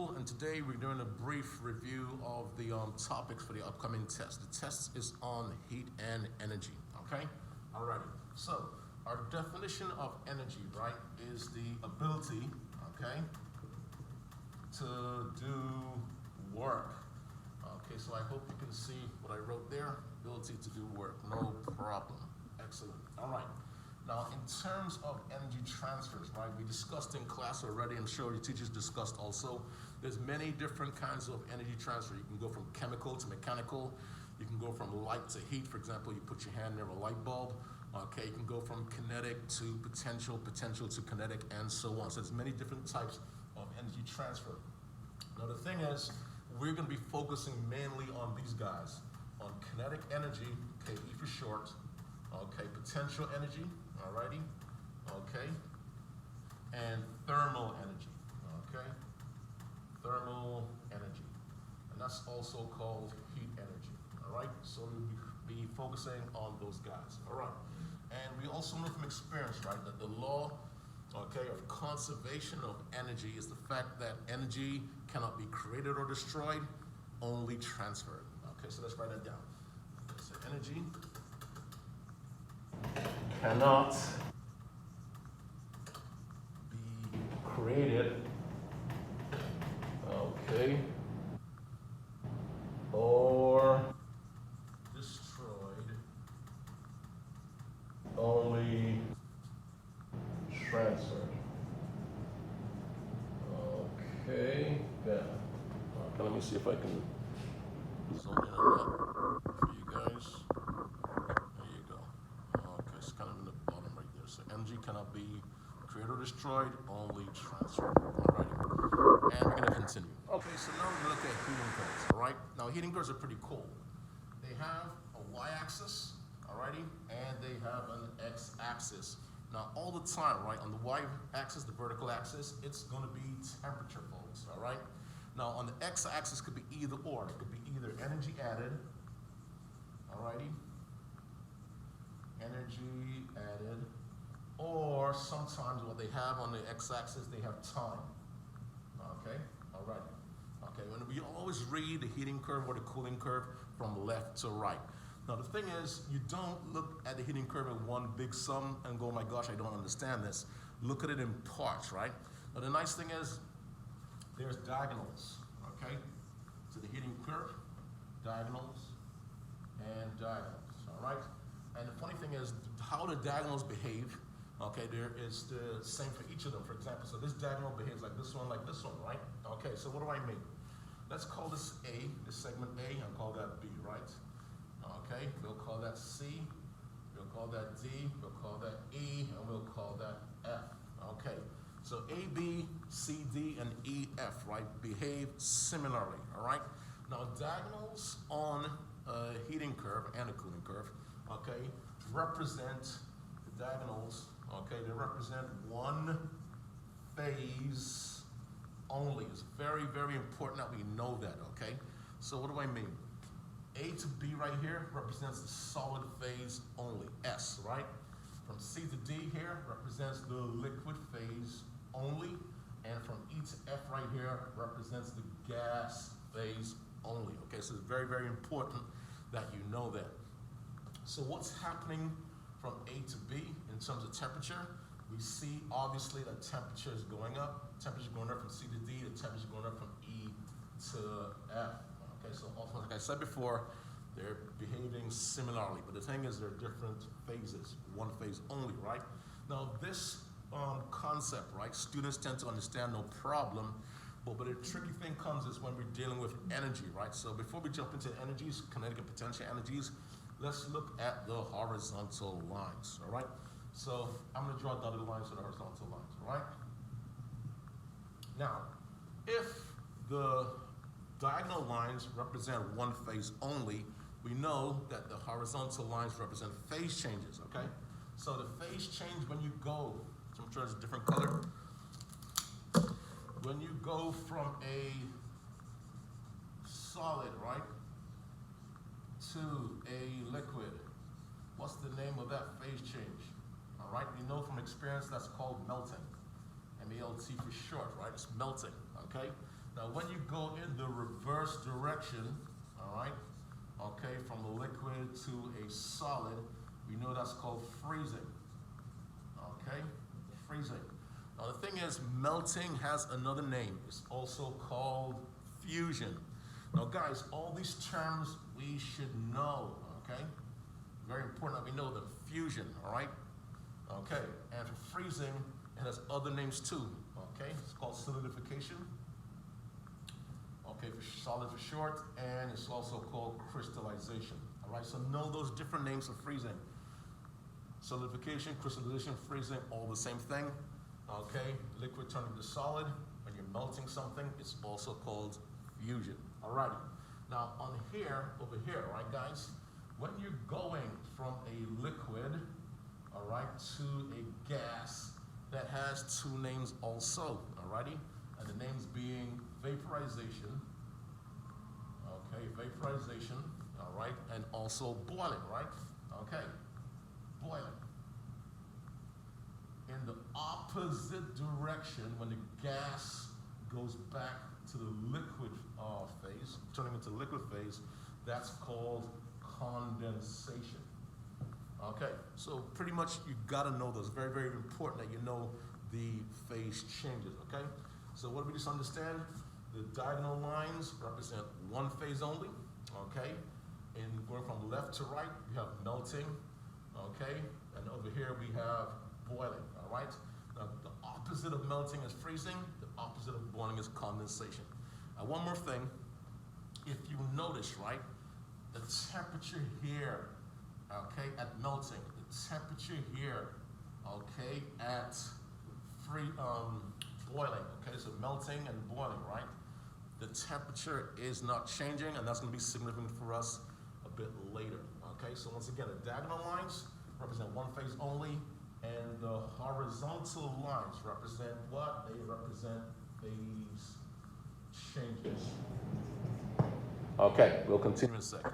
school, and today we're doing a brief review of the topics for the upcoming test. The test is on heat and energy, okay? Alrighty, so our definition of energy, right, is the ability, okay, to do work. Okay, so I hope you can see what I wrote there, ability to do work, no problem. Excellent, all right. Now, in terms of energy transfers, right, we discussed in class already, I'm sure your teachers discussed also, there's many different kinds of energy transfer. You can go from chemical to mechanical. You can go from light to heat. For example, you put your hand near a light bulb. Okay, you can go from kinetic to potential, potential to kinetic, and so on. So there's many different types of energy transfer. Now, the thing is, we're going to be focusing mainly on these guys, on kinetic energy, okay, E for short, okay, potential energy, alrighty, okay, and thermal energy, okay, thermal energy, and that's also called heat energy, alright, so we'll be focusing on those guys, alright, and we also know from experience, right, that the law, okay, of conservation of energy is the fact that energy cannot be created or destroyed, only transferred, okay, so let's write that down. So energy cannot be created, okay, or destroyed, only transferred. Okay, yeah. Okay, let me see if I can zoom in on that for you guys. There you go. Okay, it's kind of in the bottom right there. So energy cannot be created or destroyed, only transferred. Alrighty. And we're gonna continue. Okay, so now we're gonna look at heating curves, alright? Now heating curves are pretty cool. They have a y-axis, alrighty, and they have an x-axis. Now all the time, right, on the y-axis, the vertical axis, it's gonna be temperature, folks, alright? Now on the x-axis could be either or. It could be either energy added, alrighty, energy added, or sometimes what they have on the x-axis, they have time, okay, alrighty. Okay, when we always read the heating curve or the cooling curve from left to right. Now the thing is, you don't look at the heating curve in one big sum and go, oh my gosh, I don't understand this. Look at it in parts, right? Now the nice thing is, there's diagonals, okay? So the heating curve, diagonals, and diagonals, all right? And the funny thing is, how the diagonals behave, okay, there is the same for each of them. For example, so this diagonal behaves like this one, right? Okay, so what do I mean? Let's call this A, this segment A, and call that B, right? Okay, we'll call that C, we'll call that D, we'll call that E, and we'll call that F. Okay, so A, B, C, D, and E, F, right, behave similarly, all right? Now, diagonals on a heating curve and a cooling curve, okay, represent the diagonals, okay, they represent one phase only. It's very, very important that we know that, okay? So what do I mean? A to B right here represents the solid phase only, S, right? From C to D here represents the liquid phase only, and from E to F right here represents the gas phase only, okay? So it's very, very important that you know that. So what's happening from A to B in terms of temperature? We see obviously that temperature is going up. Temperature is going up from C to D, the temperature is going up from E to F. Okay, so also, like I said before, they're behaving similarly, but the thing is they're different phases, one phase only, right? Now this concept, right, students tend to understand no problem, but the tricky thing comes is when we're dealing with energy, right? So before we jump into energies, kinetic and potential energies, let's look at the horizontal lines, all right? So I'm gonna draw dotted lines for the horizontal lines, all right? Now, if the diagonal lines represent one phase only, we know that the horizontal lines represent phase changes, okay? So the phase change when you go, so I'm sure it's a different color. When you go from a solid, right, to a liquid, what's the name of that phase change? All right, we know from experience that's called melting. M-E-L-T for short, right? It's melting, okay? Now, when you go in the reverse direction, all right, okay, from a liquid to a solid, we know that's called freezing, okay, freezing. Now, the thing is, melting has another name. It's also called fusion. Now, guys, all these terms we should know, okay? Very important that we know them. Fusion, all right? Okay, and for freezing, it has other names too, okay? It's called solidification. Okay, for solid for short, and it's also called crystallization. All right, so know those different names for freezing. Solidification, crystallization, freezing, all the same thing. Okay, liquid turning to solid. When you're melting something, it's also called fusion. Alrighty. Now on here, over here, right guys, when you're going from a liquid, all right, to a gas, that has two names also, alrighty? And the names being vaporization, okay, vaporization, all right, and also boiling, right? Okay, boiling. In the opposite direction, when the gas goes back to the liquid phase, turning into liquid phase, that's called condensation. Okay, so pretty much you gotta know those. Very, very important that you know the phase changes, okay? So what do we just understand? The diagonal lines represent one phase only, okay? And going from left to right, we have melting, okay? And over here we have boiling, all right? Now, the opposite of melting is freezing. The opposite of boiling is condensation. Now, one more thing. If you notice, right, the temperature here, okay, at melting, the temperature here, okay, at boiling, okay, so melting and boiling, right? The temperature is not changing, and that's going to be significant for us a bit later, okay? So once again, the diagonal lines represent one phase only, and the horizontal lines represent what? They represent phase changes. Okay, we'll continue in a second.